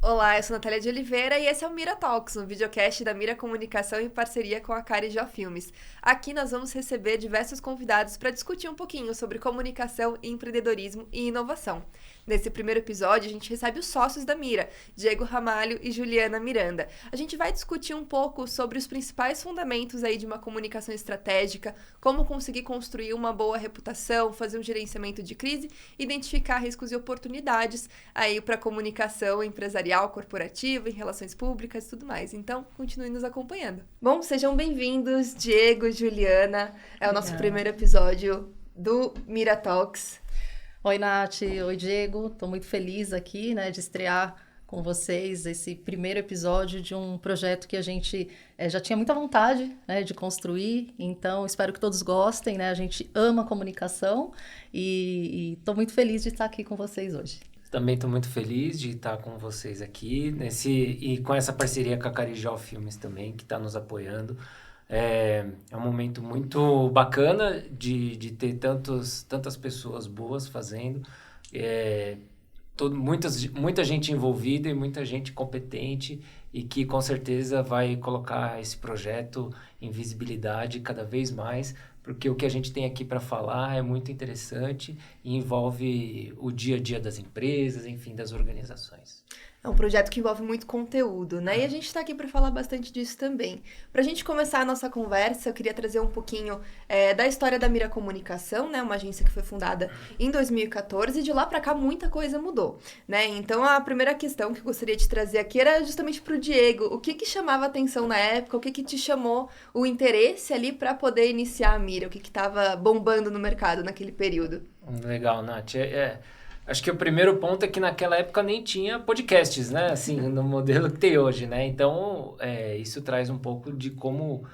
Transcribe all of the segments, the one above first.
Olá, eu sou Natália de Oliveira e esse é o Mira Talks, um videocast da Mira Comunicação em parceria com a Carijó Filmes. Aqui nós vamos receber diversos convidados para discutir um pouquinho sobre comunicação, empreendedorismo e inovação. Nesse primeiro episódio, a gente recebe os sócios da Mira, Diego Ramalho e Juliana Miranda. A gente vai discutir um pouco sobre os principais fundamentos aí de uma comunicação estratégica, como conseguir construir uma boa reputação, fazer um gerenciamento de crise, identificar riscos e oportunidades aí para a comunicação empresarial, corporativa, em relações públicas e tudo mais. Então, continue nos acompanhando. Bom, sejam bem-vindos, Diego, Juliana. É o nosso primeiro episódio do Mira Talks. Oi, Nath. Oi, Diego. Estou muito feliz aqui, de estrear com vocês esse primeiro episódio de um projeto que a gente já tinha muita vontade, de construir. Então, espero que todos gostem, A gente ama comunicação e estou muito feliz de estar aqui com vocês hoje. Também estou muito feliz de estar com vocês aqui e com essa parceria com a Carijó Filmes também, que está nos apoiando. É um momento muito bacana de ter tantas pessoas boas fazendo, muita gente envolvida e muita gente competente e que com certeza vai colocar esse projeto em visibilidade cada vez mais, porque o que a gente tem aqui para falar é muito interessante e envolve o dia a dia das empresas, enfim, das organizações. É um projeto que envolve muito conteúdo, E a gente está aqui para falar bastante disso também. Para a gente começar a nossa conversa, eu queria trazer um pouquinho da história da Mira Comunicação, Uma agência que foi fundada em 2014 e de lá para cá muita coisa mudou, Então a primeira questão que eu gostaria de trazer aqui era justamente para o Diego. O que chamava a atenção na época? O que te chamou o interesse ali para poder iniciar a Mira? O que estava bombando no mercado naquele período? Legal, Nath. Acho que o primeiro ponto é que naquela época nem tinha podcasts, Assim, no modelo que tem hoje, Então, isso traz um pouco de como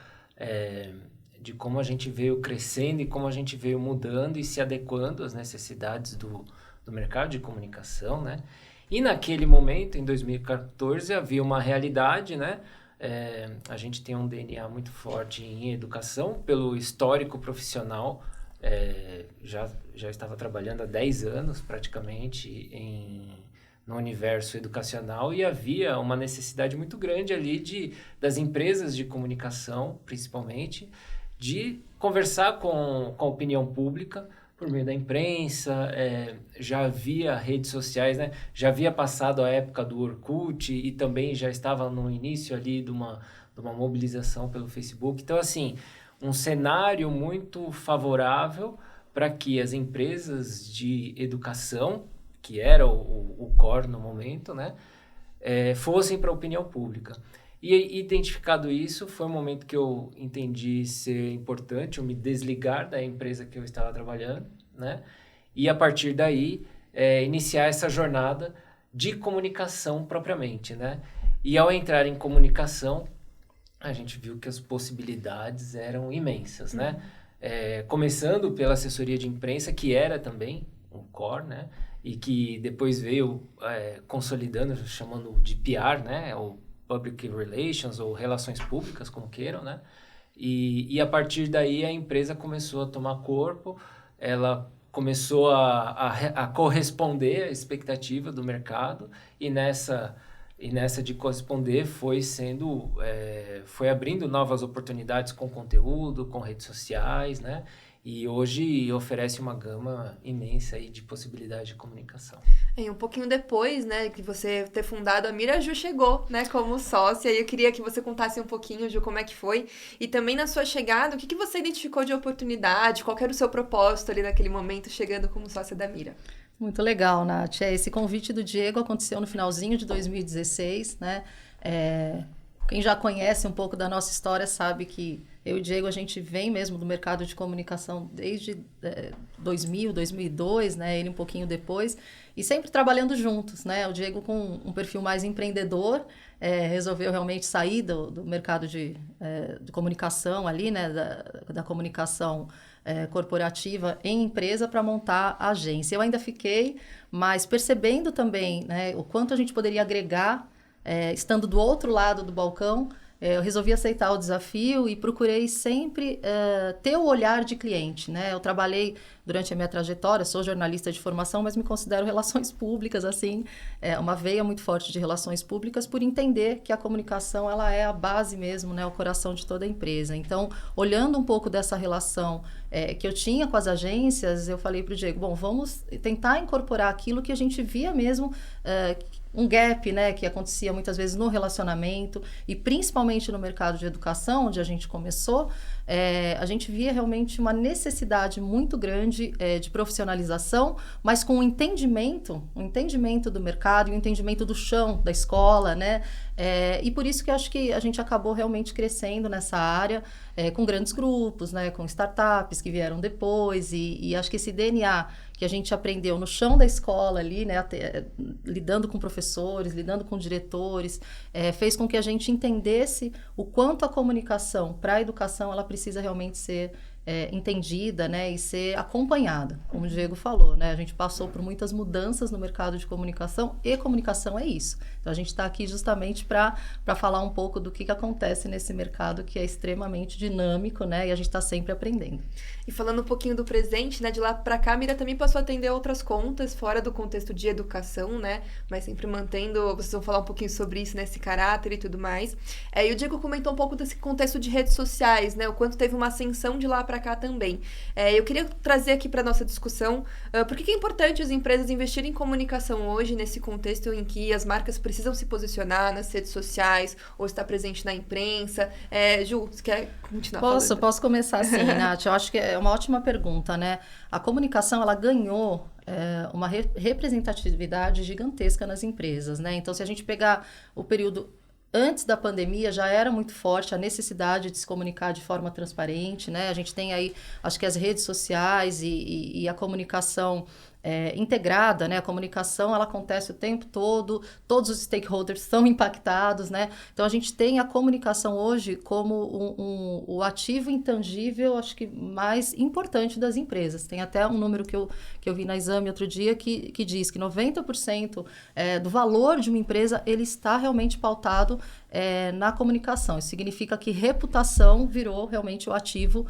a gente veio crescendo e como a gente veio mudando e se adequando às necessidades do mercado de comunicação, E naquele momento, em 2014, havia uma realidade, A gente tem um DNA muito forte em educação, pelo histórico profissional. Já estava trabalhando há 10 anos praticamente no universo educacional e havia uma necessidade muito grande ali das empresas de comunicação, principalmente, de conversar com a opinião pública por meio da imprensa. Já havia redes sociais, Já havia passado a época do Orkut e também já estava no início ali de uma mobilização pelo Facebook. Então, assim, um cenário muito favorável para que as empresas de educação, que era o core no momento, fossem para a opinião pública. E identificado isso, foi um momento que eu entendi ser importante eu me desligar da empresa que eu estava trabalhando, E a partir daí, iniciar essa jornada de comunicação propriamente, E ao entrar em comunicação, a gente viu que as possibilidades eram imensas, Começando pela assessoria de imprensa, que era também um core, E que depois veio consolidando, chamando de PR, ou Public Relations, ou Relações Públicas, como queiram, E a partir daí a empresa começou a tomar corpo, ela começou a corresponder à expectativa do mercado e nessa de corresponder foi abrindo novas oportunidades com conteúdo, com redes sociais, E hoje oferece uma gama imensa aí de possibilidades de comunicação. E um pouquinho depois, que você ter fundado a Mira, a Ju chegou, como sócia. E eu queria que você contasse um pouquinho, Ju, como é que foi. E também na sua chegada, o que você identificou de oportunidade? Qual era o seu propósito ali naquele momento, chegando como sócia da Mira? Muito legal, Nath. Esse convite do Diego aconteceu no finalzinho de 2016, Quem já conhece um pouco da nossa história sabe que eu e o Diego, a gente vem mesmo do mercado de comunicação desde 2000, 2002, Ele um pouquinho depois, e sempre trabalhando juntos, O Diego com um perfil mais empreendedor, resolveu realmente sair do mercado de comunicação ali, da comunicação corporativa em empresa para montar a agência. Eu ainda fiquei, mas percebendo também, o quanto a gente poderia agregar, estando do outro lado do balcão, eu resolvi aceitar o desafio e procurei sempre ter o olhar de cliente, né? Eu trabalhei durante a minha trajetória, sou jornalista de formação, mas me considero relações públicas, assim, uma veia muito forte de relações públicas, por entender que a comunicação, ela é a base mesmo, né? O coração de toda a empresa. Então, olhando um pouco dessa relação que eu tinha com as agências, eu falei para o Diego, bom, vamos tentar incorporar aquilo que a gente via mesmo, um gap, né, que acontecia muitas vezes no relacionamento e principalmente no mercado de educação, onde a gente começou, a gente via realmente uma necessidade muito grande de profissionalização, mas com um entendimento do mercado e um entendimento do chão da escola, né? E por isso que eu acho que a gente acabou realmente crescendo nessa área, com grandes grupos, né, com startups que vieram depois, e acho que esse DNA que a gente aprendeu no chão da escola ali, né, lidando com professores, lidando com diretores, fez com que a gente entendesse o quanto a comunicação para a educação ela precisa realmente ser entendida, né, e ser acompanhada, como o Diego falou, né, a gente passou por muitas mudanças no mercado de comunicação e comunicação é isso. Então a gente está aqui justamente para falar um pouco do que acontece nesse mercado que é extremamente dinâmico, né, e a gente está sempre aprendendo. E falando um pouquinho do presente, né, de lá para cá, a Mira também passou a atender outras contas fora do contexto de educação, né, mas sempre mantendo, vocês vão falar um pouquinho sobre isso, né, esse caráter e tudo mais. E o Diego comentou um pouco desse contexto de redes sociais, né, o quanto teve uma ascensão de lá para cá também. Eu queria trazer aqui para nossa discussão por que é importante as empresas investirem em comunicação hoje, nesse contexto em que as marcas precisam se posicionar nas redes sociais ou estar presente na imprensa. Ju, você quer continuar falando? Posso começar assim, Nath? Eu acho que é uma ótima pergunta, né? A comunicação, ela ganhou uma representatividade gigantesca nas empresas, né? Então, se a gente pegar o período antes da pandemia, já era muito forte a necessidade de se comunicar de forma transparente, né? A gente tem aí, acho que as redes sociais e a comunicação integrada, né? A comunicação, ela acontece o tempo todo, todos os stakeholders são impactados, né? Então, a gente tem a comunicação hoje como o ativo intangível, acho que mais importante das empresas. Tem até um número que eu vi na Exame outro dia que diz que 90% do valor de uma empresa, ele está realmente pautado na comunicação. Isso significa que reputação virou realmente o ativo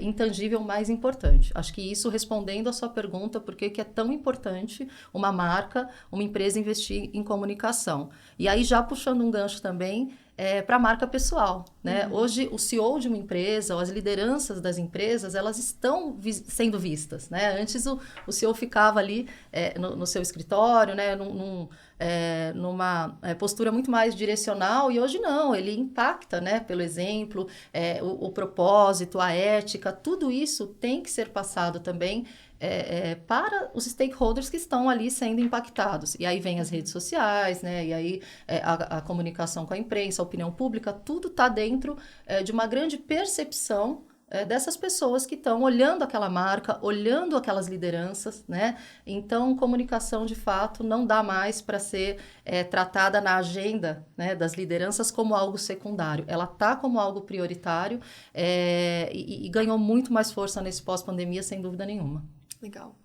intangível mais importante. Acho que isso, respondendo a sua pergunta, por que é tão importante uma marca, uma empresa investir em comunicação. E aí, já puxando um gancho também, para a marca pessoal, né? Uhum. Hoje, o CEO de uma empresa, ou as lideranças das empresas, elas estão sendo vistas, né? Antes, o CEO ficava ali no seu escritório, né? Numa postura muito mais direcional, e hoje não, ele impacta, né? Pelo exemplo, o propósito, a ética, tudo isso tem que ser passado também para os stakeholders que estão ali sendo impactados. E aí vem as redes sociais, né? E aí a comunicação com a imprensa, a opinião pública, tudo está dentro de uma grande percepção dessas pessoas que estão olhando aquela marca, olhando aquelas lideranças, né? Então, comunicação, de fato, não dá mais para ser tratada na agenda, né, das lideranças como algo secundário. Ela está como algo prioritário e ganhou muito mais força nesse pós-pandemia, sem dúvida nenhuma. Legal.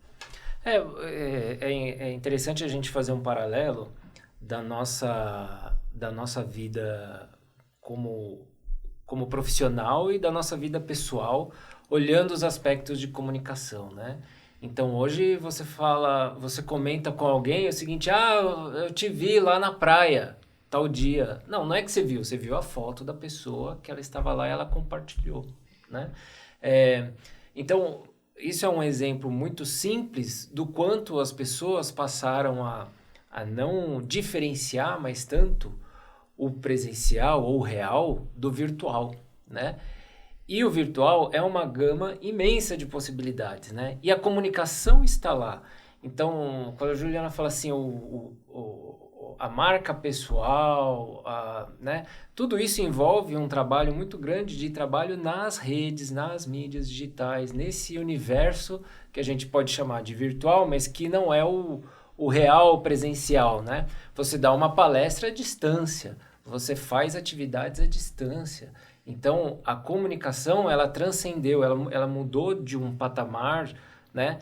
É interessante a gente fazer um paralelo da nossa vida como profissional e da nossa vida pessoal, olhando os aspectos de comunicação, né? Então, hoje você comenta com alguém o seguinte, eu te vi lá na praia, tal dia. Não é que você viu a foto da pessoa que ela estava lá e ela compartilhou, né? Então, isso é um exemplo muito simples do quanto as pessoas passaram a não diferenciar mais tanto o presencial ou o real do virtual, né? E o virtual é uma gama imensa de possibilidades, né? E a comunicação está lá. Então, quando a Juliana fala assim, a marca pessoal, né? Tudo isso envolve um trabalho muito grande de trabalho nas redes, nas mídias digitais, nesse universo que a gente pode chamar de virtual, mas que não é o real presencial, né? Você dá uma palestra à distância, você faz atividades à distância. Então, a comunicação, ela transcendeu, ela mudou de um patamar, né?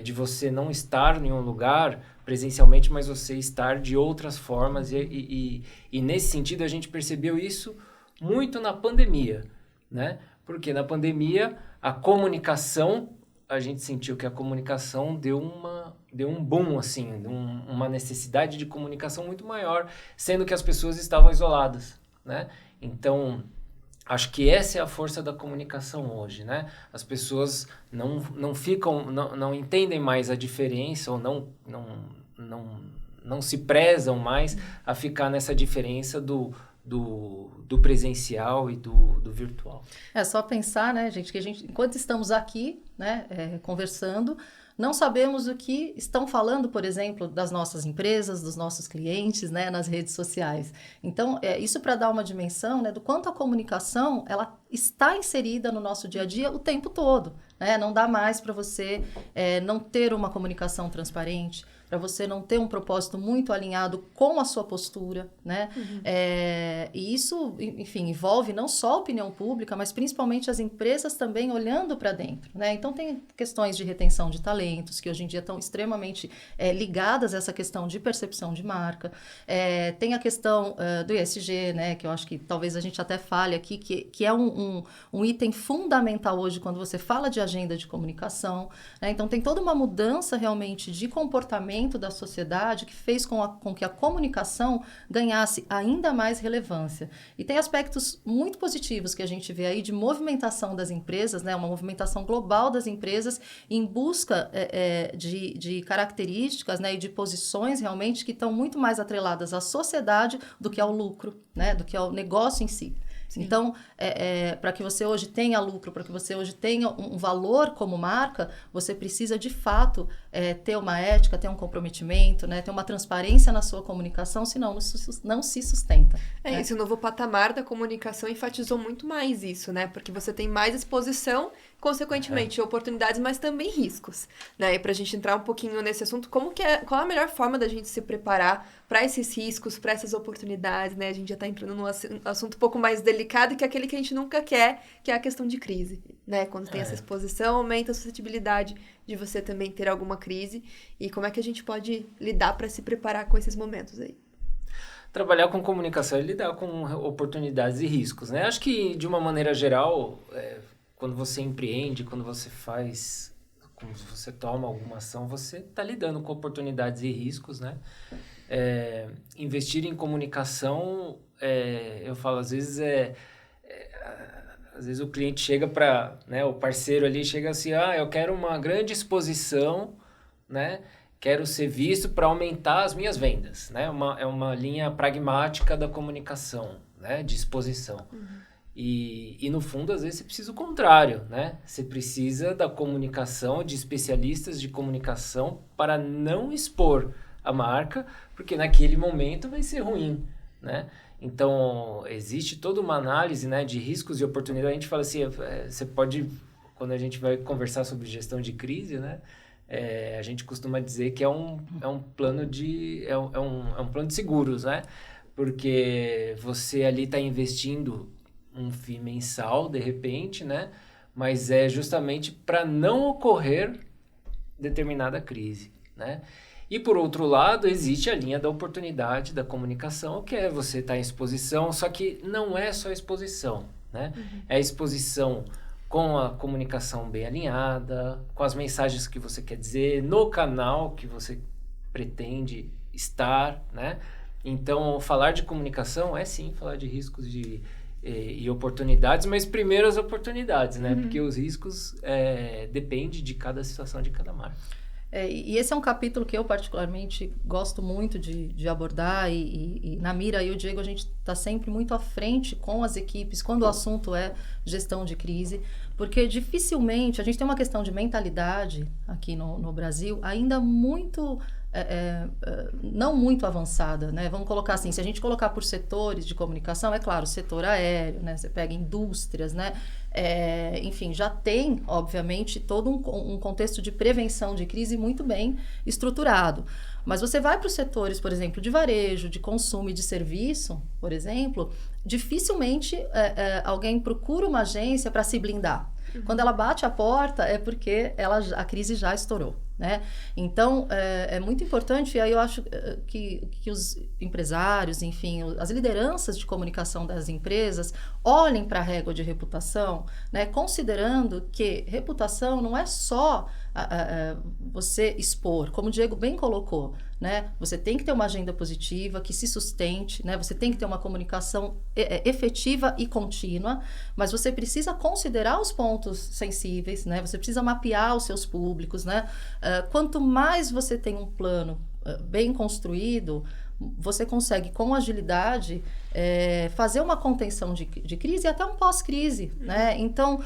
De você não estar em um lugar presencialmente, mas você estar de outras formas. E nesse sentido, a gente percebeu isso muito na pandemia, né? Porque na pandemia a comunicação, a gente sentiu que a comunicação deu um boom, assim, uma necessidade de comunicação muito maior, sendo que as pessoas estavam isoladas, né? Então, acho que essa é a força da comunicação hoje, né? As pessoas não entendem mais a diferença ou não se prezam mais a ficar nessa diferença do presencial e do virtual. É só pensar, né, gente, que enquanto estamos aqui, né, conversando, não sabemos o que estão falando, por exemplo, das nossas empresas, dos nossos clientes, né, nas redes sociais. Então, isso para dar uma dimensão, né, do quanto a comunicação ela está inserida no nosso dia a dia o tempo todo, né? Não dá mais para você não ter uma comunicação transparente, para você não ter um propósito muito alinhado com a sua postura, né? E isso, enfim, envolve não só a opinião pública, mas principalmente as empresas também olhando para dentro, né? Então, tem questões de retenção de talentos, que hoje em dia estão extremamente ligadas a essa questão de percepção de marca. Tem a questão do ESG, né? Que eu acho que talvez a gente até fale aqui, que é um item fundamental hoje quando você fala de agenda de comunicação, né? Então, tem toda uma mudança realmente de comportamento da sociedade que fez com que a comunicação ganhasse ainda mais relevância. E tem aspectos muito positivos que a gente vê aí de movimentação das empresas, né? Uma movimentação global das empresas em busca de características, né? E de posições realmente que estão muito mais atreladas à sociedade do que ao lucro, né? Do que ao negócio em si. Sim. Então, para que você hoje tenha lucro, para que você hoje tenha um valor como marca, você precisa, de fato, ter uma ética, ter um comprometimento, né? Ter uma transparência na sua comunicação, senão não se sustenta. Né? Esse novo patamar da comunicação enfatizou muito mais isso, né? Porque você tem mais exposição, consequentemente, oportunidades, mas também riscos, né? E para a gente entrar um pouquinho nesse assunto, qual a melhor forma da gente se preparar para esses riscos, para essas oportunidades, né? A gente já está entrando num assunto um pouco mais delicado, que é aquele que a gente nunca quer, que é a questão de crise, né? Quando tem essa exposição, aumenta a suscetibilidade de você também ter alguma crise. E como é que a gente pode lidar para se preparar com esses momentos aí? Trabalhar com comunicação é lidar com oportunidades e riscos, né? Acho que, de uma maneira geral, quando você empreende, quando você toma alguma ação, você está lidando com oportunidades e riscos, né? Investir em comunicação, eu falo, às vezes o cliente chega para, né, o parceiro ali chega assim, eu quero uma grande exposição, né? Quero ser visto para aumentar as minhas vendas, né? É uma linha pragmática da comunicação, né? De exposição. E no fundo, às vezes, você precisa o contrário, né? Você precisa da comunicação, de especialistas de comunicação para não expor a marca, porque naquele momento vai ser ruim, né? Então, existe toda uma análise, né, de riscos e oportunidades. A gente fala assim, você pode, quando a gente vai conversar sobre gestão de crise, né? A gente costuma dizer que é um plano de seguros, né? Porque você ali está investindo um FII mensal, de repente, né? Mas é justamente para não ocorrer determinada crise, né? E, por outro lado, existe a linha da oportunidade da comunicação, que é você estar em exposição, só que não é só exposição, né? É exposição com a comunicação bem alinhada, com as mensagens que você quer dizer, no canal que você pretende estar, né? Então, falar de comunicação é sim falar de riscos e oportunidades, mas primeiro as oportunidades, né? Porque os riscos dependem de cada situação, de cada marca. E esse é um capítulo que eu particularmente gosto muito de abordar e na Mira e o Diego a gente está sempre muito à frente com as equipes quando o assunto é gestão de crise, porque dificilmente a gente tem uma questão de mentalidade aqui no Brasil ainda muito não muito avançada, né? Vamos colocar assim, se a gente colocar por setores de comunicação, é claro, setor aéreo, né? Você pega indústrias, né? Enfim, já tem, obviamente, todo um contexto de prevenção de crise muito bem estruturado. Mas você vai para os setores, por exemplo, de varejo, de consumo e de serviço, por exemplo, dificilmente alguém procura uma agência para se blindar. Quando ela bate a porta é porque a crise já estourou. né? Então, é muito importante, e aí eu acho que os empresários, enfim, as lideranças de comunicação das empresas olhem para a régua de reputação, né? Considerando que reputação não é só você expor, como o Diego bem colocou, né? Você tem que ter uma agenda positiva que se sustente, né? Você tem que ter uma comunicação efetiva e contínua, mas você precisa considerar os pontos sensíveis, né? Você precisa mapear os seus públicos, né? Quanto mais você tem um plano bem construído, você consegue, com agilidade, fazer uma contenção de crise e até um pós-crise, né? Então,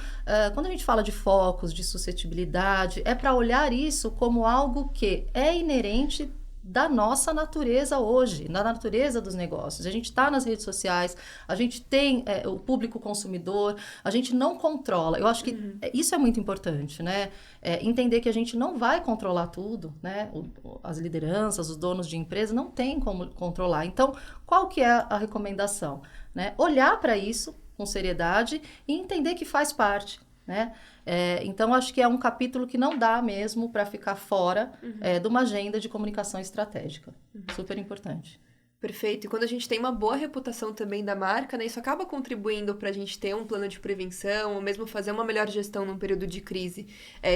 quando a gente fala de focos, de suscetibilidade, é para olhar isso como algo que é inerente da nossa natureza hoje, na natureza dos negócios. A gente está nas redes sociais, a gente tem o público consumidor, a gente não controla. Eu acho que isso é muito importante, né? Entender que a gente não vai controlar tudo, né? As lideranças, os donos de empresa não têm como controlar. Então, qual que é a recomendação? Né? Olhar para isso com seriedade e entender que faz parte, né? Então, acho que é um capítulo que não dá mesmo para ficar fora de uma agenda de comunicação estratégica. Super importante. Perfeito. E quando a gente tem uma boa reputação também da marca, né, isso acaba contribuindo para a gente ter um plano de prevenção ou mesmo fazer uma melhor gestão num período de crise.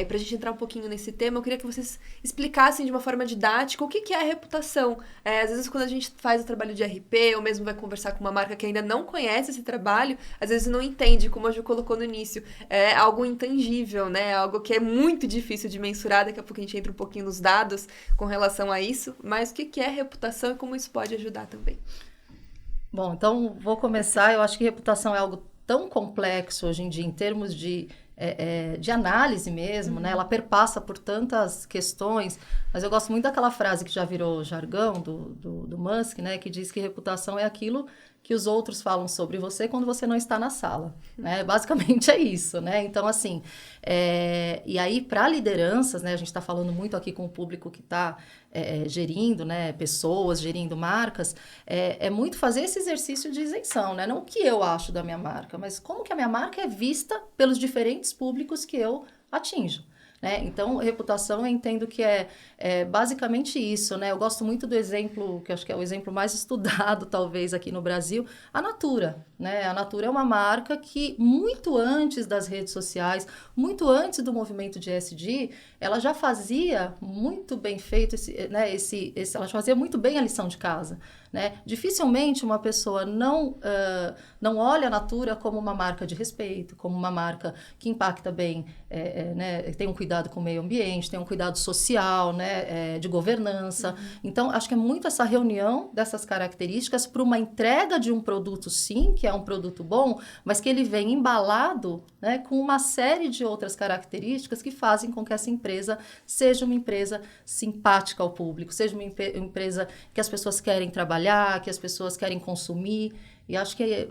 Para a gente entrar um pouquinho nesse tema, eu queria que vocês explicassem de uma forma didática o que é a reputação. Às vezes, quando a gente faz o trabalho de RP ou mesmo vai conversar com uma marca que ainda não conhece esse trabalho, às vezes não entende, como a Ju colocou no início. É algo intangível, né? Algo que é muito difícil de mensurar. Daqui a pouco a gente entra um pouquinho nos dados com relação a isso. Mas o que é reputação e como isso pode ajudar também? Bom, então vou começar. Eu acho que reputação é algo tão complexo hoje em dia em termos de análise mesmo, né? Ela perpassa por tantas questões, mas eu gosto muito daquela frase que já virou jargão do Musk, né? Que diz que reputação é aquilo que os outros falam sobre você quando você não está na sala, né? Basicamente é isso, né? Então, assim, e aí para lideranças, né? A gente está falando muito aqui com o público que está gerindo, né? Pessoas, gerindo marcas, é muito fazer esse exercício de isenção, né? Não o que eu acho da minha marca, mas como que a minha marca é vista pelos diferentes públicos que eu atinjo. Né? Então, reputação eu entendo que é basicamente isso, né? Eu gosto muito do exemplo, que eu acho que é o exemplo mais estudado, talvez, aqui no Brasil, a Natura. Né? A Natura é uma marca que, muito antes das redes sociais, muito antes do movimento de ESG, ela já fazia muito bem feito, ela já fazia muito bem a lição de casa. Né? Dificilmente uma pessoa não olha a Natura como uma marca de respeito, como uma marca que impacta bem, né? Tem um cuidado com o meio ambiente, tem um cuidado social, né? De governança. Então, acho que é muito essa reunião dessas características para uma entrega de um produto, sim, que é um produto bom, mas que ele vem embalado, né? Com uma série de outras características que fazem com que essa empresa seja uma empresa simpática ao público, seja uma empresa que as pessoas querem trabalhar, que as pessoas querem consumir. E acho que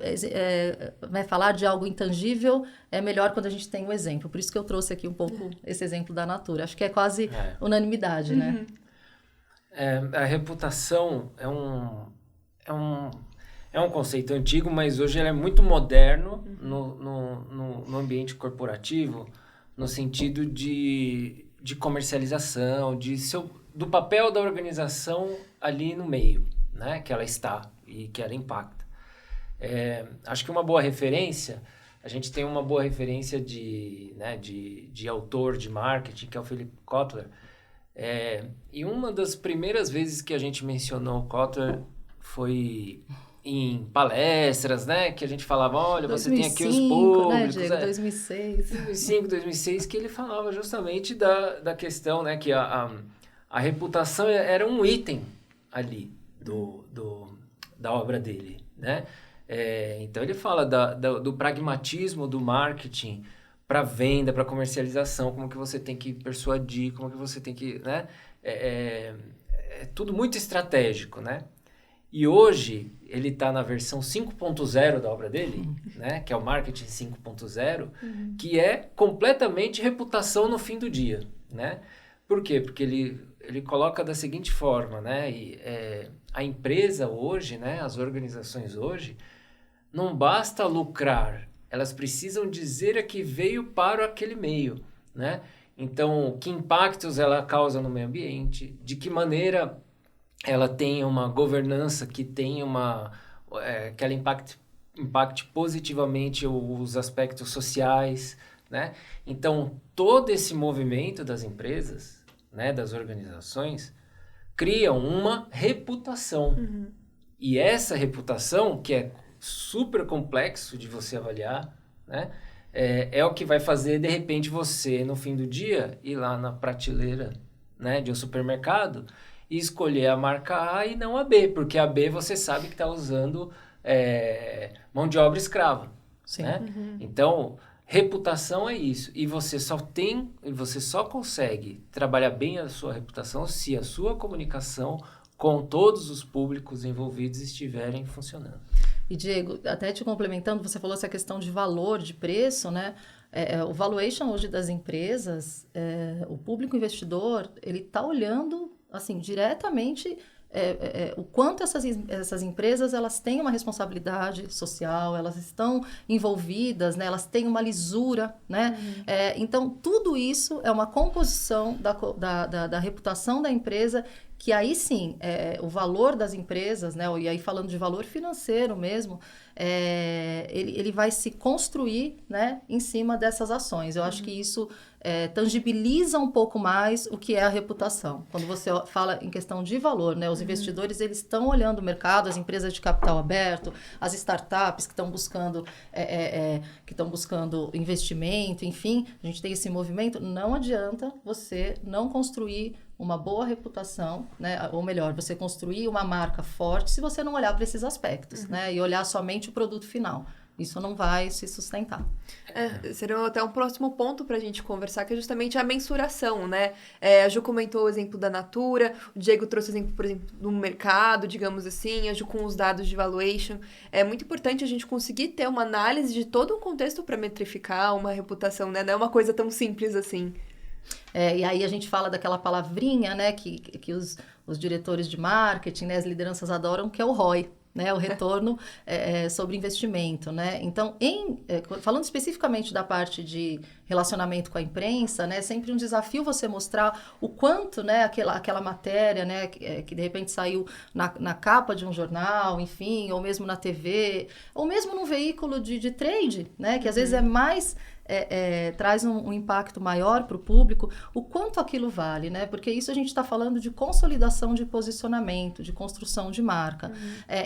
falar de algo intangível é melhor quando a gente tem um exemplo. Por isso que eu trouxe aqui um pouco esse exemplo da Natura. Acho que é quase unanimidade, né? A reputação é um conceito antigo, mas hoje ele é muito moderno no ambiente corporativo, no sentido de comercialização, do papel da organização ali no meio, né? Que ela está e que ela impacta. Acho que uma boa referência, a gente tem uma boa referência de autor de marketing, que é o Philip Kotler. E uma das primeiras vezes que a gente mencionou o Kotler foi em palestras, né? Que a gente falava, olha, 2005, você tem aqui os públicos. Né, Diego? 2006. 2005, 2006, que ele falava justamente da questão, né? Que a reputação era um item ali da obra dele, né? Então, ele fala do pragmatismo do marketing para venda, para comercialização, como que você tem que persuadir, como que você tem que... Né? É tudo muito estratégico, né? E hoje, ele está na versão 5.0 da obra dele, né? Que é o marketing 5.0, que é completamente reputação no fim do dia, né? Por quê? Porque ele coloca da seguinte forma, né? A empresa hoje, né? As organizações hoje, não basta lucrar, elas precisam dizer a que veio para aquele meio, né? Então, que impactos ela causa no meio ambiente, de que maneira ela tem uma governança que tem que ela impacte positivamente os aspectos sociais, né? Então, todo esse movimento das empresas, né, das organizações, criam uma reputação. Uhum. E essa reputação, que é super complexo de você avaliar, né, é o que vai fazer, de repente, você, no fim do dia, ir lá na prateleira, né, de um supermercado e escolher a marca A e não a B, porque a B você sabe que está usando mão de obra escrava. Sim. Né? Uhum. Então, reputação é isso. E você só consegue trabalhar bem a sua reputação se a sua comunicação com todos os públicos envolvidos estiverem funcionando. E, Diego, até te complementando, você falou essa questão de valor, de preço, né? O valuation hoje das empresas, o público investidor, ele está olhando, assim, diretamente o quanto essas empresas elas têm uma responsabilidade social, elas estão envolvidas, né? Elas têm uma lisura, né? Uhum. Então, tudo isso é uma composição da reputação da empresa, que aí sim, o valor das empresas, né? E aí falando de valor financeiro mesmo, ele vai se construir, né, em cima dessas ações. Eu acho que isso tangibiliza um pouco mais o que é a reputação. Quando você fala em questão de valor, né, os investidores eles estão olhando o mercado, as empresas de capital aberto, as startups que estão buscando investimento, enfim, a gente tem esse movimento. Não adianta você não construir uma boa reputação, né? Ou melhor, você construir uma marca forte se você não olhar para esses aspectos, né? E olhar somente o produto final. Isso não vai se sustentar. Seria até um próximo ponto para a gente conversar, que é justamente a mensuração, né? A Ju comentou o exemplo da Natura, o Diego trouxe o exemplo, por exemplo, do mercado, digamos assim, a Ju com os dados de valuation. É muito importante a gente conseguir ter uma análise de todo o contexto para metrificar uma reputação, né? Não é uma coisa tão simples assim. E aí a gente fala daquela palavrinha, né, que os diretores de marketing, né, as lideranças adoram, que é o ROI, né, o retorno sobre investimento, né? Então, falando especificamente da parte de relacionamento com a imprensa, né, é sempre um desafio você mostrar o quanto, né, aquela matéria, né, que de repente saiu na capa de um jornal, enfim, ou mesmo na TV, ou mesmo num veículo de trade, né, que às vezes é mais traz um impacto maior para o público, o quanto aquilo vale, né? Porque isso a gente está falando de consolidação de posicionamento, de construção de marca.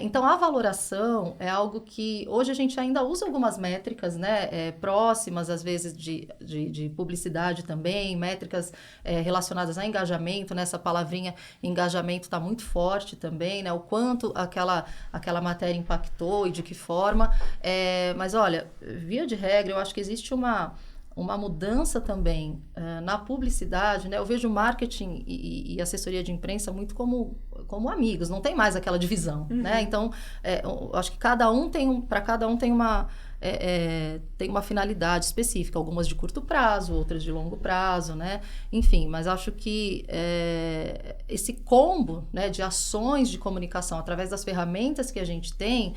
Então, a valoração é algo que hoje a gente ainda usa algumas métricas, né? Próximas, às vezes, de publicidade também, métricas relacionadas a engajamento, né? Essa palavrinha engajamento está muito forte também, né? O quanto aquela matéria impactou e de que forma. Mas, olha, via de regra, eu acho que existe uma mudança também na publicidade, né? Eu vejo marketing e assessoria de imprensa muito como amigos, não tem mais aquela divisão, né? Então, eu acho que para cada um tem uma finalidade específica, algumas de curto prazo, outras de longo prazo, né? Enfim, mas acho que esse combo, né, de ações de comunicação através das ferramentas que a gente tem,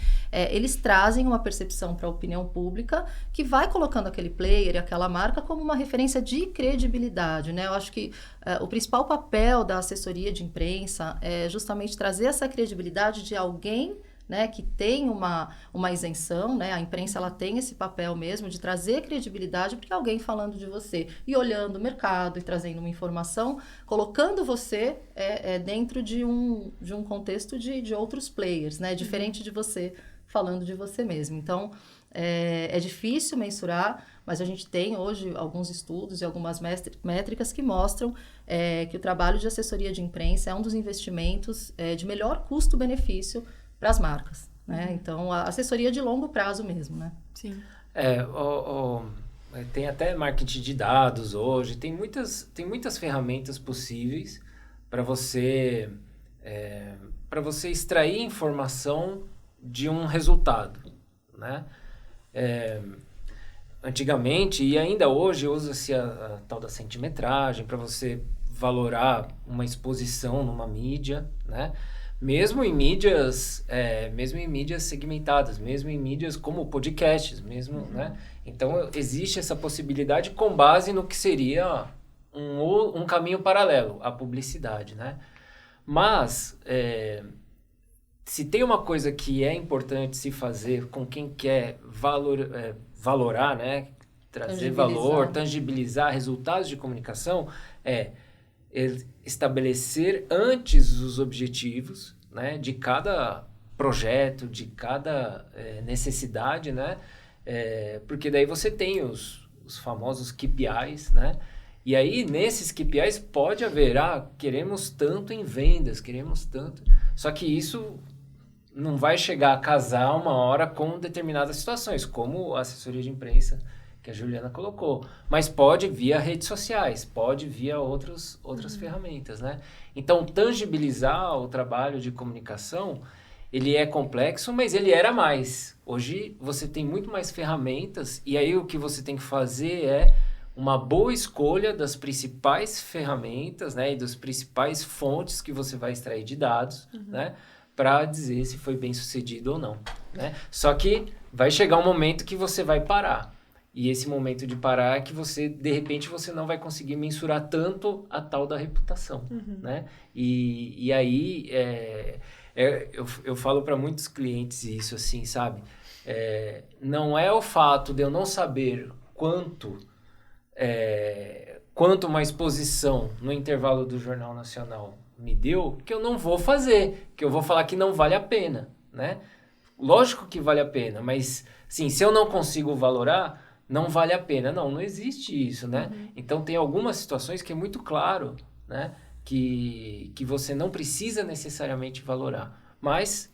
eles trazem uma percepção para a opinião pública que vai colocando aquele player e aquela marca como uma referência de credibilidade, né? Eu acho que o principal papel da assessoria de imprensa é justamente trazer essa credibilidade de alguém, né, que tem uma isenção, né? A imprensa ela tem esse papel mesmo de trazer credibilidade, porque alguém falando de você e olhando o mercado e trazendo uma informação, colocando você dentro de um contexto de outros players, né? Diferente de você falando de você mesmo. Então, é difícil mensurar, mas a gente tem hoje alguns estudos e algumas métricas que mostram que o trabalho de assessoria de imprensa é um dos investimentos de melhor custo-benefício para as marcas, né? Então, a assessoria de longo prazo mesmo, né? Sim. Tem até marketing de dados hoje, tem muitas ferramentas possíveis para você extrair informação de um resultado, né? Antigamente, e ainda hoje, usa-se a tal da centimetragem para você valorar uma exposição numa mídia, né? Mesmo em mídias segmentadas, mesmo em mídias como podcasts, mesmo, né? Então, existe essa possibilidade com base no que seria um caminho paralelo, a publicidade, né? Mas, se tem uma coisa que é importante se fazer com quem quer valorar, né? Trazer valor, tangibilizar resultados de comunicação, estabelecer antes os objetivos, né? De cada projeto, de cada necessidade, né? Porque daí você tem os famosos KPIs, né? E aí, nesses KPIs, pode haver, queremos tanto em vendas, queremos tanto... Só que isso não vai chegar a casar uma hora com determinadas situações, como a assessoria de imprensa que a Juliana colocou. Mas pode via redes sociais, pode via outras ferramentas, né? Então, tangibilizar o trabalho de comunicação, ele é complexo, mas ele era mais. Hoje, você tem muito mais ferramentas, e aí o que você tem que fazer é uma boa escolha das principais ferramentas, né, e das principais fontes que você vai extrair de dados, né, para dizer se foi bem sucedido ou não, né? Só que vai chegar um momento que você vai parar. E esse momento de parar é que você, de repente, você não vai conseguir mensurar tanto a tal da reputação, né? E aí, eu falo para muitos clientes isso, assim, sabe? Não é o fato de eu não saber quanto uma exposição no intervalo do Jornal Nacional me deu, que eu não vou fazer, que eu vou falar que não vale a pena, né? Lógico que vale a pena, mas, sim, se eu não consigo valorar, não vale a pena. Não existe isso, né? Então, tem algumas situações que é muito claro, né? Que você não precisa necessariamente valorar, mas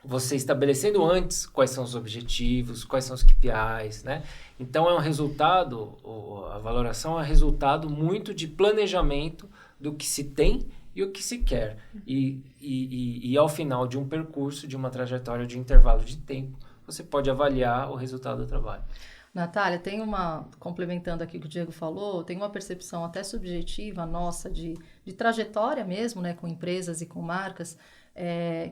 você estabelecendo antes quais são os objetivos, quais são os KPIs, né? Então, é um resultado, a valoração é resultado muito de planejamento do que se tem e o que se quer. E ao final de um percurso, de uma trajetória de intervalo de tempo, você pode avaliar o resultado do trabalho. Natália, complementando aqui o que o Diego falou, tem uma percepção até subjetiva nossa de trajetória mesmo, né, com empresas e com marcas,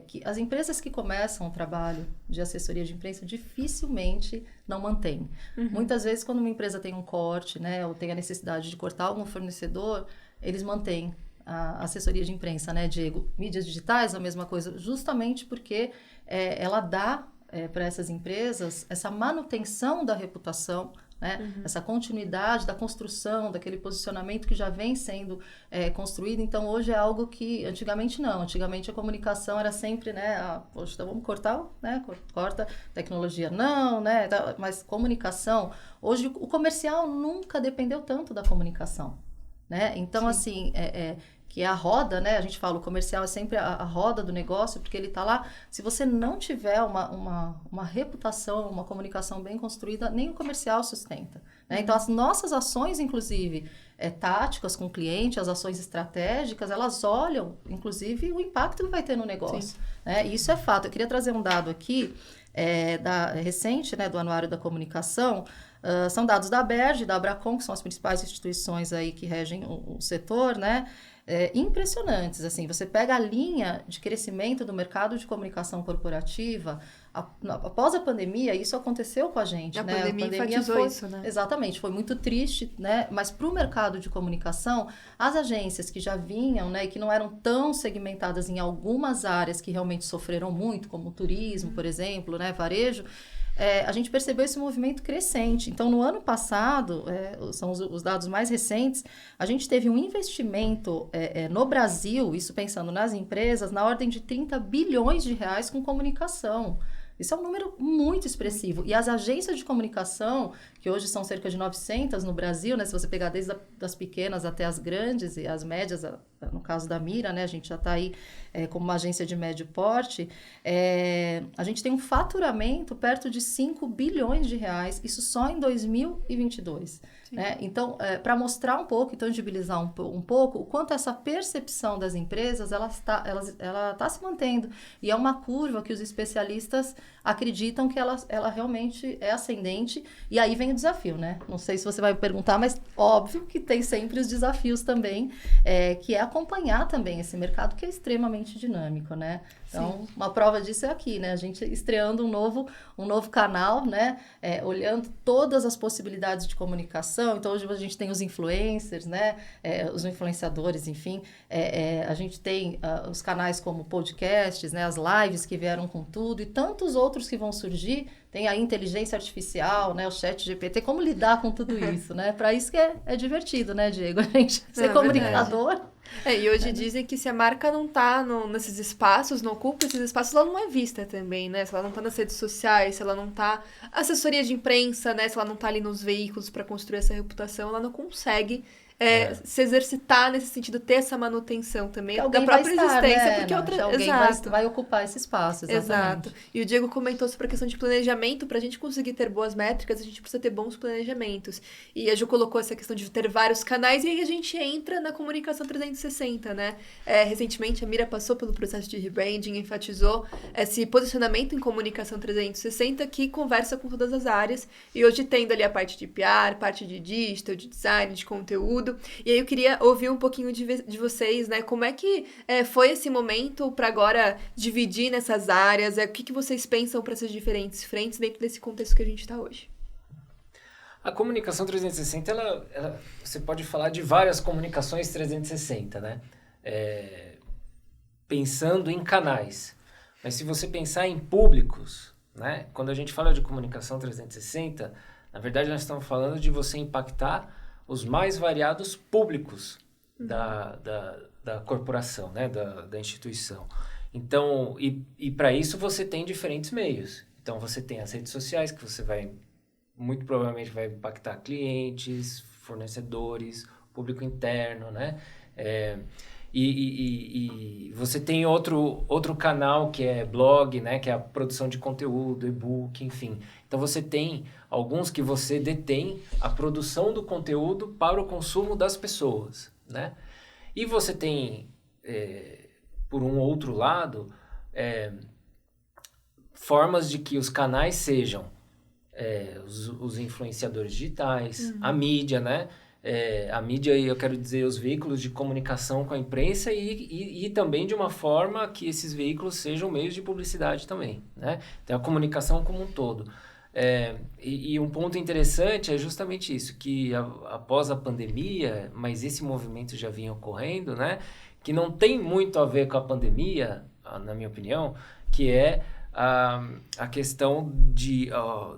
que as empresas que começam o trabalho de assessoria de imprensa dificilmente não mantêm. Muitas vezes, quando uma empresa tem um corte, né, ou tem a necessidade de cortar algum fornecedor, eles mantêm a assessoria de imprensa, né, Diego? Mídias digitais, a mesma coisa, justamente porque ela dá para essas empresas essa manutenção da reputação, né? Essa continuidade da construção, daquele posicionamento que já vem sendo construído. Então, hoje é algo que antigamente não. Antigamente a comunicação era sempre, né? Poxa, então vamos cortar, né? Corta tecnologia, não, né? Mas comunicação, hoje o comercial nunca dependeu tanto da comunicação, né? Então, assim, que é a roda, né? A gente fala, o comercial é sempre a roda do negócio, porque ele está lá. Se você não tiver uma reputação, uma comunicação bem construída, nem o comercial sustenta, né? Então, as nossas ações, inclusive, táticas com o cliente, as ações estratégicas, elas olham, inclusive, o impacto que vai ter no negócio, né? E isso é fato. Eu queria trazer um dado aqui, recente, né, do Anuário da Comunicação. São dados da ABERJ, da Abracom, que são as principais instituições aí que regem o setor, né? Impressionantes, assim, você pega a linha de crescimento do mercado de comunicação corporativa, após a pandemia, isso aconteceu com a gente, a né? Pandemia enfatizou isso, né? Exatamente, foi muito triste, né? Mas para o mercado de comunicação, as agências que já vinham, né, e que não eram tão segmentadas em algumas áreas que realmente sofreram muito, como o turismo, por exemplo, né, varejo, a gente percebeu esse movimento crescente. Então, no ano passado, são os dados mais recentes, a gente teve um investimento no Brasil, isso pensando nas empresas, na ordem de 30 bilhões de reais com comunicação. Isso é um número muito expressivo. E as agências de comunicação, que hoje são cerca de 900 no Brasil, né? Se você pegar desde das pequenas até as grandes e as médias, no caso da Mira, né? A gente já está aí como uma agência de médio porte. A gente tem um faturamento perto de 5 bilhões de reais, isso só em 2022. Né? Então, para mostrar um pouco e tangibilizar um pouco o quanto essa percepção das empresas ela tá se mantendo. E é uma curva que os especialistas acreditam que ela realmente é ascendente. E aí vem o desafio, né? Não sei se você vai me perguntar, mas óbvio que tem sempre os desafios também, que é a acompanhar também esse mercado que é extremamente dinâmico, né? Então, uma prova disso é aqui, né? A gente estreando um novo canal, né? Olhando todas as possibilidades de comunicação. Então, hoje a gente tem os influencers, né? Os influenciadores, enfim. A gente tem os canais como podcasts, né? As lives que vieram com tudo e tantos outros que vão surgir. Tem a inteligência artificial, né? O ChatGPT. Como lidar com tudo isso, né? Para isso que é divertido, né, Diego? A gente ser comunicador. E hoje dizem que se a marca não tá nesses espaços, não ocupa esses espaços, ela não é vista também, né? Se ela não tá nas redes sociais, se ela não tá assessoria de imprensa, né? Se ela não tá ali nos veículos para construir essa reputação, ela não consegue se exercitar nesse sentido, ter essa manutenção também da própria existência. Né, porque alguém vai ocupar esse espaço, exatamente. Exato. E o Diego comentou sobre a questão de planejamento. Para a gente conseguir ter boas métricas, a gente precisa ter bons planejamentos. E a Ju colocou essa questão de ter vários canais, e aí a gente entra na comunicação 360, né? Recentemente, a Mira passou pelo processo de rebranding, enfatizou esse posicionamento em comunicação 360 que conversa com todas as áreas. E hoje tendo ali a parte de PR, parte de digital, de design, de conteúdo. E aí eu queria ouvir um pouquinho de vocês, né? Como é que foi esse momento para agora dividir nessas áreas? O que vocês pensam para essas diferentes frentes dentro desse contexto que a gente está hoje? A comunicação 360, você pode falar de várias comunicações 360, né? Pensando em canais. Mas se você pensar em públicos, né? Quando a gente fala de comunicação 360, na verdade nós estamos falando de você impactar os mais variados públicos da corporação, né? da instituição. Então, e para isso você tem diferentes meios. Então, você tem as redes sociais, que você muito provavelmente vai impactar clientes, fornecedores, público interno, né? E você tem outro canal que é blog, né? Que é a produção de conteúdo, e-book, enfim. Então, você tem alguns que você detém a produção do conteúdo para o consumo das pessoas, né? E você tem, por um outro lado, formas de que os canais sejam os influenciadores digitais, a mídia, né? A mídia, eu quero dizer, os veículos de comunicação com a imprensa e também de uma forma que esses veículos sejam meios de publicidade também, né? Então, a comunicação como um todo. E um ponto interessante é justamente isso, que após a pandemia, mas esse movimento já vinha ocorrendo, né? Que não tem muito a ver com a pandemia, na minha opinião, que é a questão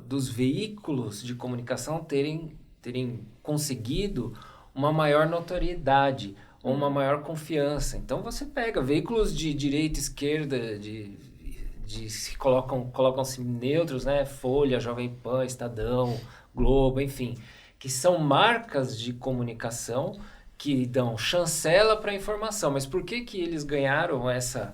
dos veículos de comunicação terem conseguido uma maior notoriedade ou uma maior confiança. Então, você pega veículos de direita, esquerda, se colocam-se neutros, né? Folha, Jovem Pan, Estadão, Globo, enfim, que são marcas de comunicação que dão chancela para a informação. Mas por que eles ganharam essa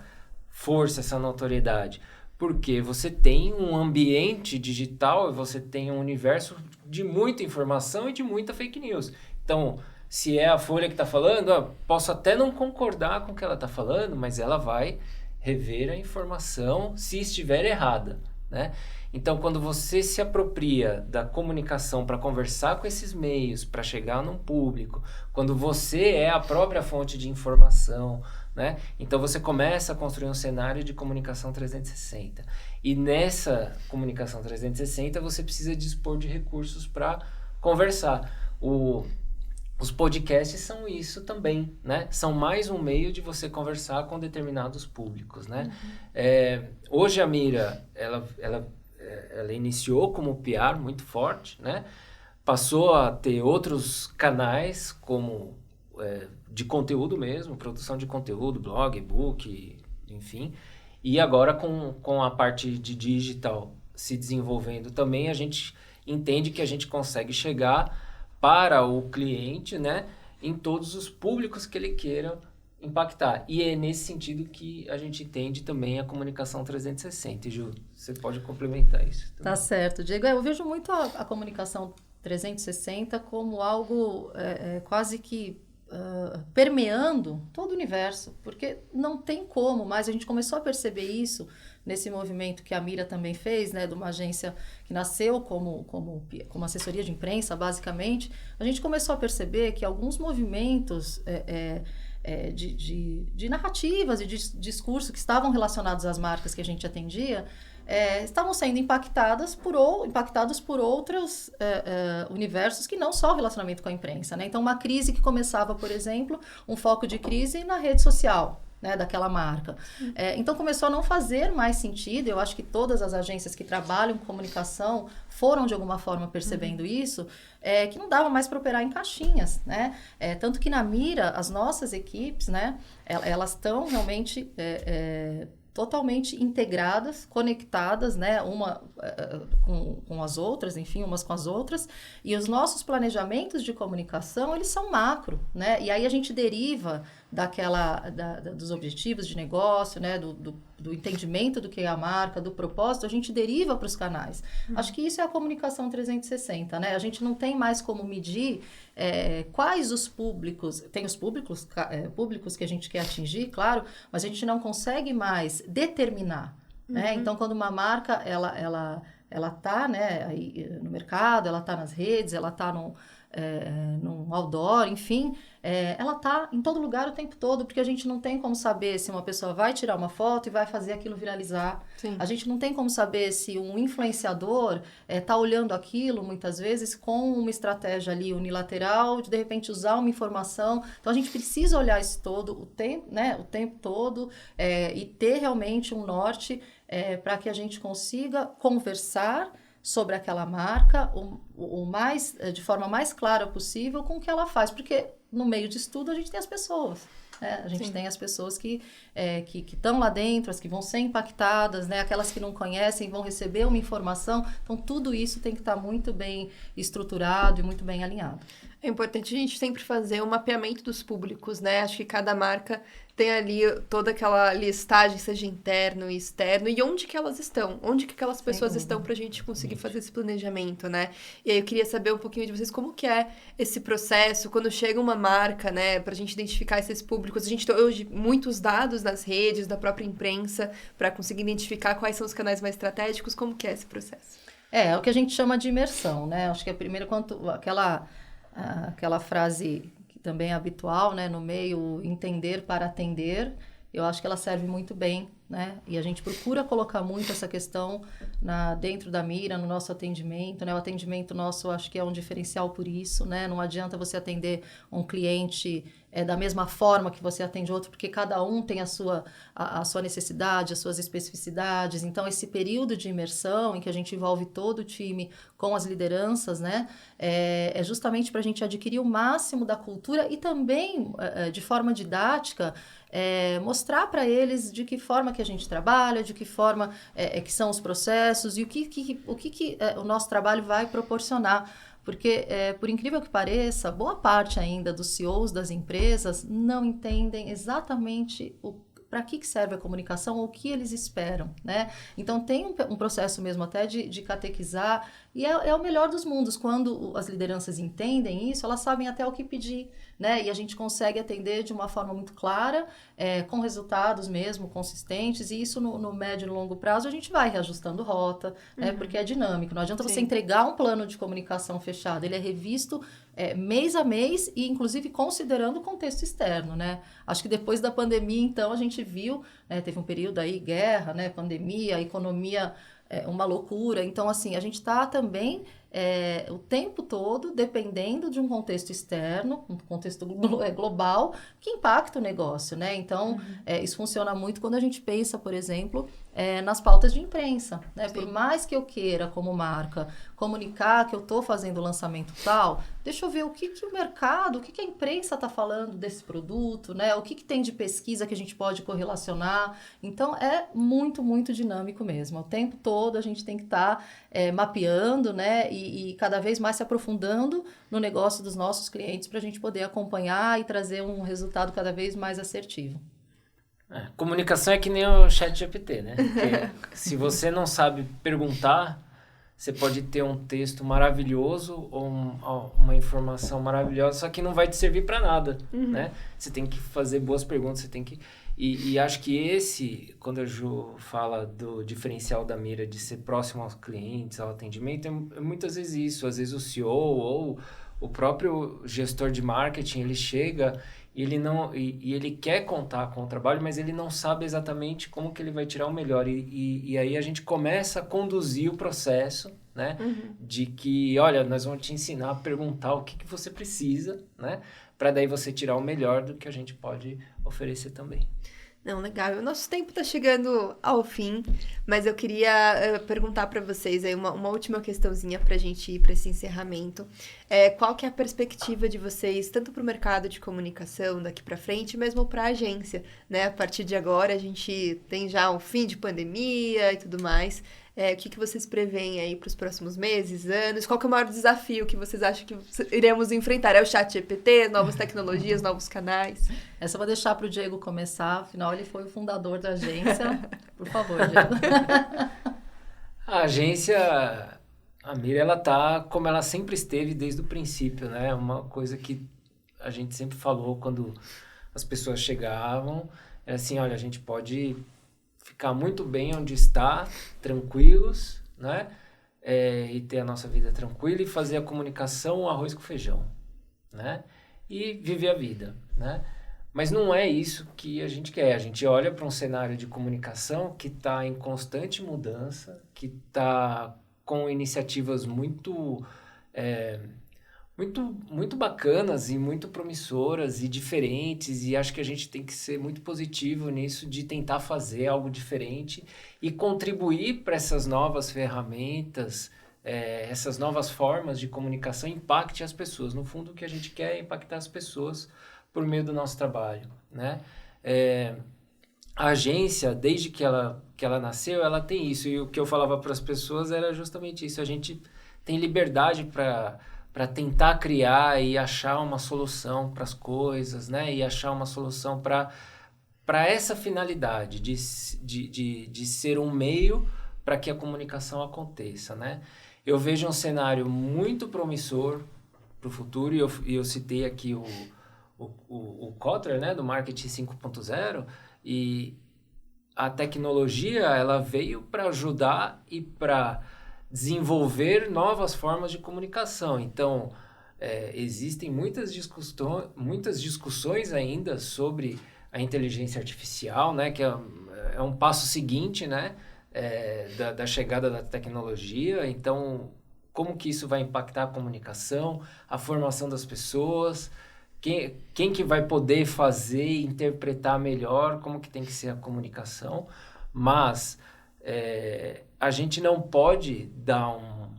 força, essa notoriedade? Porque você tem um ambiente digital e você tem um universo de muita informação e de muita fake news. Então, se é a Folha que está falando, posso até não concordar com o que ela está falando, mas ela vai rever a informação se estiver errada, né? Então, quando você se apropria da comunicação para conversar com esses meios, para chegar num público, quando você é a própria fonte de informação, né? Então, você começa a construir um cenário de comunicação 360. E nessa comunicação 360, você precisa dispor de recursos para conversar. Os podcasts são isso também, né? São mais um meio de você conversar com determinados públicos, né? Hoje a Mira, ela iniciou como PR muito forte, né? Passou a ter outros canais como de conteúdo mesmo, produção de conteúdo, blog, e-book, enfim. E agora com a parte de digital se desenvolvendo também, a gente entende que a gente consegue chegar para o cliente, né, em todos os públicos que ele queira impactar. E é nesse sentido que a gente entende também a comunicação 360. E, Ju, você pode complementar isso também. Tá certo, Diego. Eu vejo muito a comunicação 360 como algo quase que permeando todo o universo, porque não tem como mais. A gente começou a perceber isso nesse movimento que a Mira também fez, né, de uma agência que nasceu como assessoria de imprensa, basicamente. A gente começou a perceber que alguns movimentos de narrativas e de discurso que estavam relacionados às marcas que a gente atendia, estavam sendo impactados por outros universos que não só o relacionamento com a imprensa, né? Então, uma crise que começava, por exemplo, um foco de crise na rede social, né, daquela marca. Então, começou a não fazer mais sentido. Eu acho que todas as agências que trabalham com comunicação foram, de alguma forma, percebendo isso, que não dava mais para operar em caixinhas, né? Tanto que na Mira, as nossas equipes, né, elas estão realmente totalmente integradas, conectadas, né, uma com as outras, enfim, umas com as outras, e os nossos planejamentos de comunicação, eles são macro, né, e aí a gente deriva dos objetivos de negócio, né, do entendimento do que é a marca, do propósito, a gente deriva para os canais. Acho que isso é a comunicação 360, né, a gente não tem mais como medir quais os públicos, tem os públicos que a gente quer atingir, claro, mas a gente não consegue mais determinar, né? Então, quando uma marca, ela tá, né, aí no mercado, ela tá nas redes, ela tá num outdoor, enfim, ela tá em todo lugar o tempo todo, porque a gente não tem como saber se uma pessoa vai tirar uma foto e vai fazer aquilo viralizar. Sim. A gente não tem como saber se um influenciador tá olhando aquilo, muitas vezes, com uma estratégia ali unilateral, de repente usar uma informação. Então, a gente precisa olhar isso todo, o tempo todo, e ter realmente um norte para que a gente consiga conversar sobre aquela marca de forma mais clara possível com o que ela faz, porque no meio disso tudo a gente tem as pessoas, né? A gente Sim. tem as pessoas que estão lá dentro, as que vão ser impactadas, né? Aquelas que não conhecem vão receber uma informação, então tudo isso tem que estar muito bem estruturado e muito bem alinhado. É importante a gente sempre fazer um mapeamento dos públicos, né? Acho que cada marca tem ali toda aquela listagem, seja interno e externo, e onde que elas estão, onde que aquelas pessoas estão pra gente conseguir fazer esse planejamento, né? E aí eu queria saber um pouquinho de vocês, como que é esse processo, quando chega uma marca, né, pra gente identificar esses públicos. A gente tem hoje muitos dados nas redes, da própria imprensa, pra conseguir identificar quais são os canais mais estratégicos, como que é esse processo? É o que a gente chama de imersão, né? Acho que a primeira, aquela frase que também é habitual, né, no meio, entender para atender, eu acho que ela serve muito bem, né? E a gente procura colocar muito essa questão dentro da Mira, no nosso atendimento, né? O atendimento nosso, eu acho que é um diferencial por isso, né? Não adianta você atender um cliente da mesma forma que você atende outro, porque cada um tem a sua necessidade, as suas especificidades. Então, esse período de imersão, em que a gente envolve todo o time com as lideranças, né? É justamente para a gente adquirir o máximo da cultura e também, de forma didática, mostrar para eles de que forma que a gente trabalha, de que forma que são os processos e o que o nosso trabalho vai proporcionar. Porque, por incrível que pareça, boa parte ainda dos CEOs das empresas não entendem exatamente para que serve a comunicação ou o que eles esperam, né? Então, tem um processo mesmo até de catequizar, e é o melhor dos mundos. Quando as lideranças entendem isso, elas sabem até o que pedir, né? E a gente consegue atender de uma forma muito clara, com resultados mesmo consistentes, e isso no médio e longo prazo a gente vai reajustando rota, né? Porque é dinâmico. Não adianta você entregar um plano de comunicação fechado, ele é revisto mês a mês e, inclusive, considerando o contexto externo, né? Acho que depois da pandemia, então, a gente viu, né, teve um período aí, guerra, né, pandemia, economia, uma loucura. Então, assim, a gente está também o tempo todo dependendo de um contexto externo, um contexto global, que impacta o negócio, né? Então, isso funciona muito quando a gente pensa, por exemplo, nas pautas de imprensa, né? Por mais que eu queira, como marca, comunicar que eu estou fazendo o lançamento tal, deixa eu ver o que o mercado, o que a imprensa está falando desse produto, né? O que tem de pesquisa que a gente pode correlacionar. Então, é muito, muito dinâmico mesmo. O tempo todo a gente tem que estar mapeando, né? E cada vez mais se aprofundando no negócio dos nossos clientes para a gente poder acompanhar e trazer um resultado cada vez mais assertivo. Comunicação é que nem o ChatGPT, né? Porque se você não sabe perguntar, você pode ter um texto maravilhoso ou uma informação maravilhosa, só que não vai te servir para nada, né? Você tem que fazer boas perguntas, você tem que... E acho que quando a Ju fala do diferencial da Mira de ser próximo aos clientes, ao atendimento, é muitas vezes isso. Às vezes o CEO ou o próprio gestor de marketing, ele chega e ele quer contar com o trabalho, mas ele não sabe exatamente como que ele vai tirar o melhor. E aí a gente começa a conduzir o processo, né? De que, olha, nós vamos te ensinar a perguntar o que você precisa, né? Para daí você tirar o melhor do que a gente pode oferecer também. Não, legal. O nosso tempo está chegando ao fim, mas eu queria perguntar para vocês aí uma última questãozinha para a gente ir para esse encerramento. Qual que é a perspectiva de vocês, tanto para o mercado de comunicação daqui para frente, mesmo para a agência, né? A partir de agora a gente tem já um fim de pandemia e tudo mais. O que vocês preveem aí para os próximos meses, anos? Qual que é o maior desafio que vocês acham que iremos enfrentar? É o ChatGPT, novas tecnologias, novos canais? Essa eu vou deixar para o Diego começar, afinal ele foi o fundador da agência. Por favor, Diego. A agência, a Mira, ela tá como ela sempre esteve desde o princípio, né? Uma coisa que a gente sempre falou quando as pessoas chegavam, é assim, olha, a gente pode ficar muito bem onde está, tranquilos, né? E ter a nossa vida tranquila e fazer a comunicação arroz com feijão, né? E viver a vida, né? Mas não é isso que a gente quer. A gente olha para um cenário de comunicação que está em constante mudança, que está com iniciativas muito bacanas e muito promissoras e diferentes, e acho que a gente tem que ser muito positivo nisso, de tentar fazer algo diferente e contribuir para essas novas ferramentas, essas novas formas de comunicação impacte as pessoas. No fundo, o que a gente quer é impactar as pessoas por meio do nosso trabalho, né? A agência, desde que ela nasceu, ela tem isso, e o que eu falava para as pessoas era justamente isso: a gente tem liberdade para tentar criar e achar uma solução para as coisas, né? E achar uma solução para essa finalidade de ser um meio para que a comunicação aconteça, né? Eu vejo um cenário muito promissor para o futuro, e eu citei aqui o Kotler, né? Do Marketing 5.0, e a tecnologia ela veio para ajudar e para desenvolver novas formas de comunicação. Então, existem muitas discussões ainda sobre a inteligência artificial, né, que é um passo seguinte, né, da chegada da tecnologia. Então, como que isso vai impactar a comunicação, a formação das pessoas, quem que vai poder fazer e interpretar melhor como que tem que ser a comunicação, mas a gente não pode dar um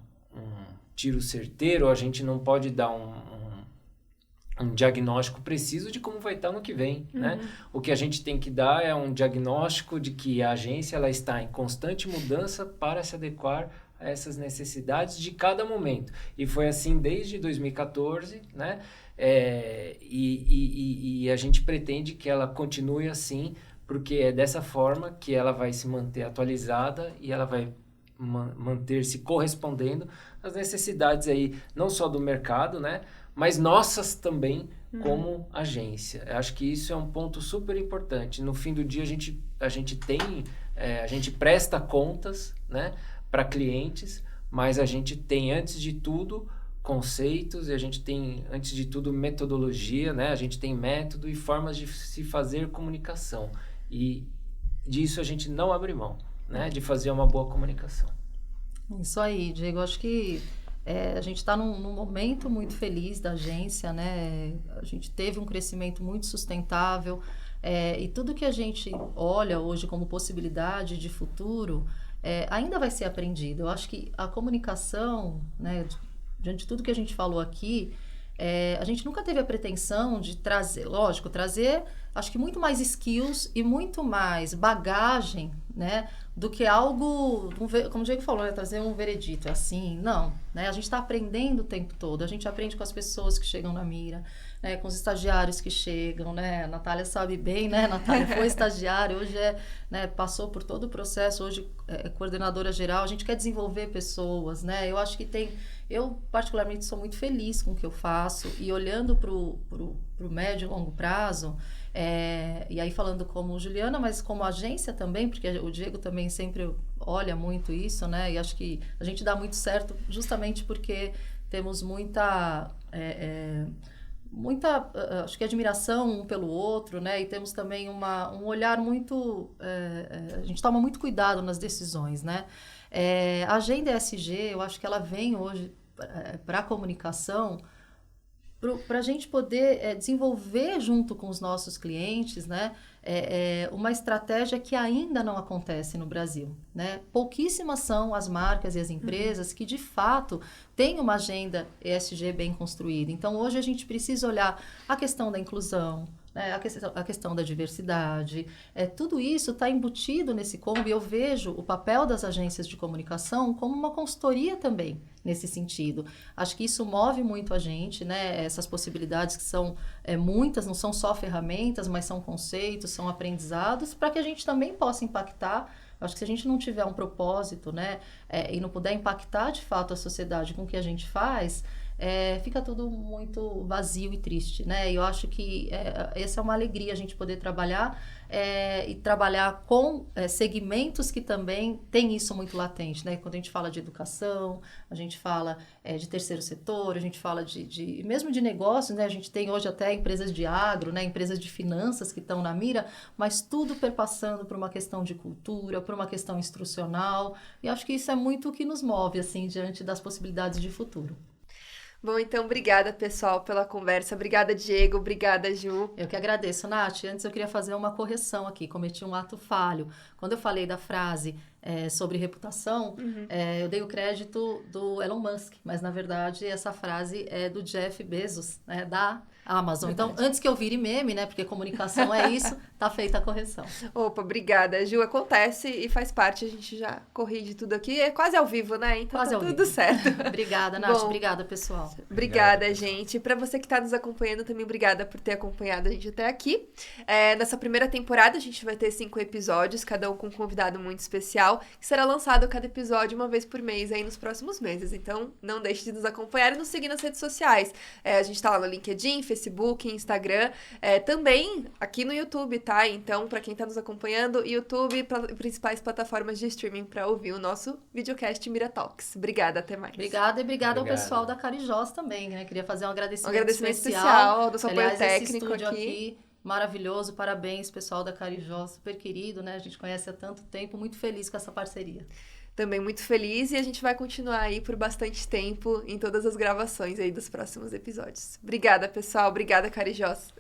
tiro certeiro, a gente não pode dar um diagnóstico preciso de como vai estar no que vem, né? O que a gente tem que dar é um diagnóstico de que a agência ela está em constante mudança para se adequar a essas necessidades de cada momento. E foi assim desde 2014, né? E a gente pretende que ela continue assim, porque é dessa forma que ela vai se manter atualizada e ela vai manter-se correspondendo às necessidades aí, não só do mercado, né, mas nossas também como agência. Eu acho que isso é um ponto super importante. No fim do dia, a gente presta contas, né, para clientes, mas a gente tem, antes de tudo, conceitos, e a gente tem, antes de tudo, metodologia, né? A gente tem método e formas de se fazer comunicação. E disso a gente não abre mão, né? De fazer uma boa comunicação. Isso aí, Diego. Acho que a gente está num momento muito feliz da agência, né? A gente teve um crescimento muito sustentável, e tudo que a gente olha hoje como possibilidade de futuro ainda vai ser aprendido. Eu acho que a comunicação, né, diante de tudo que a gente falou aqui, a gente nunca teve a pretensão de trazer, acho que muito mais skills e muito mais bagagem, né, do que algo, como o Diego falou, né, trazer um veredito, assim, não, né, a gente está aprendendo o tempo todo, a gente aprende com as pessoas que chegam na Mira, né, com os estagiários que chegam, né, a Natália sabe bem, né, a Natália foi estagiária, hoje né, passou por todo o processo, hoje é coordenadora geral, a gente quer desenvolver pessoas, né, eu acho que eu particularmente sou muito feliz com o que eu faço, e olhando pro médio e longo prazo, e aí falando como Juliana, mas como agência também, porque o Diego também sempre olha muito isso, né, e acho que a gente dá muito certo justamente porque temos muita muita, acho que admiração um pelo outro, né? E temos também um olhar muito... a gente toma muito cuidado nas decisões, né? A agenda ESG, eu acho que ela vem hoje para a comunicação, para a gente poder desenvolver junto com os nossos clientes, né, uma estratégia que ainda não acontece no Brasil, né? Pouquíssimas são as marcas e as empresas que, de fato, têm uma agenda ESG bem construída. Então, hoje a gente precisa olhar a questão da inclusão, né, a questão da diversidade, tudo isso está embutido nesse combo e eu vejo o papel das agências de comunicação como uma consultoria também nesse sentido. Acho que isso move muito a gente, né, essas possibilidades que são muitas, não são só ferramentas, mas são conceitos, são aprendizados, para que a gente também possa impactar. Acho que se a gente não tiver um propósito, né, e não puder impactar de fato a sociedade com o que a gente faz, fica tudo muito vazio e triste, né? E eu acho que essa é uma alegria a gente poder trabalhar e trabalhar com segmentos que também têm isso muito latente, né? Quando a gente fala de educação, a gente fala de terceiro setor, a gente fala mesmo de negócios, né? A gente tem hoje até empresas de agro, né? Empresas de finanças que estão na mira, mas tudo perpassando por uma questão de cultura, por uma questão instrucional, e acho que isso é muito o que nos move, assim, diante das possibilidades de futuro. Bom, então, obrigada, pessoal, pela conversa. Obrigada, Diego. Obrigada, Ju. Eu que agradeço, Nath. Antes eu queria fazer uma correção aqui. Cometi um ato falho. Quando eu falei da frase sobre reputação, eu dei o crédito do Elon Musk, mas, na verdade, essa frase é do Jeff Bezos, né, da Amazon. Verdade. Então, antes que eu vire meme, né, porque comunicação é isso, tá feita a correção. Opa, obrigada, Ju. Acontece e faz parte, a gente já corrige tudo aqui. É quase ao vivo, né? Então quase tá tudo certo. Obrigada, Nath. Bom, obrigada, pessoal. Obrigada, gente. Para você que está nos acompanhando, também obrigada por ter acompanhado a gente até aqui. Nessa primeira temporada, a gente vai ter 5 episódios, cada um com um convidado muito especial, que será lançado cada episódio uma vez por mês aí nos próximos meses. Então, não deixe de nos acompanhar e nos seguir nas redes sociais. A gente tá lá no LinkedIn, Facebook, Instagram, também aqui no YouTube, tá? Então, para quem tá nos acompanhando, YouTube, principais plataformas de streaming para ouvir o nosso videocast Mira Talks. Obrigada, até mais. Obrigada e obrigada ao pessoal da Carijós também, né? Queria fazer um agradecimento especial do seu apoio técnico esse estúdio aqui. Maravilhoso, parabéns, pessoal da Carijós, super querido, né? A gente conhece há tanto tempo, muito feliz com essa parceria. Também muito feliz e a gente vai continuar aí por bastante tempo em todas as gravações aí dos próximos episódios. Obrigada, pessoal. Obrigada, Carijós.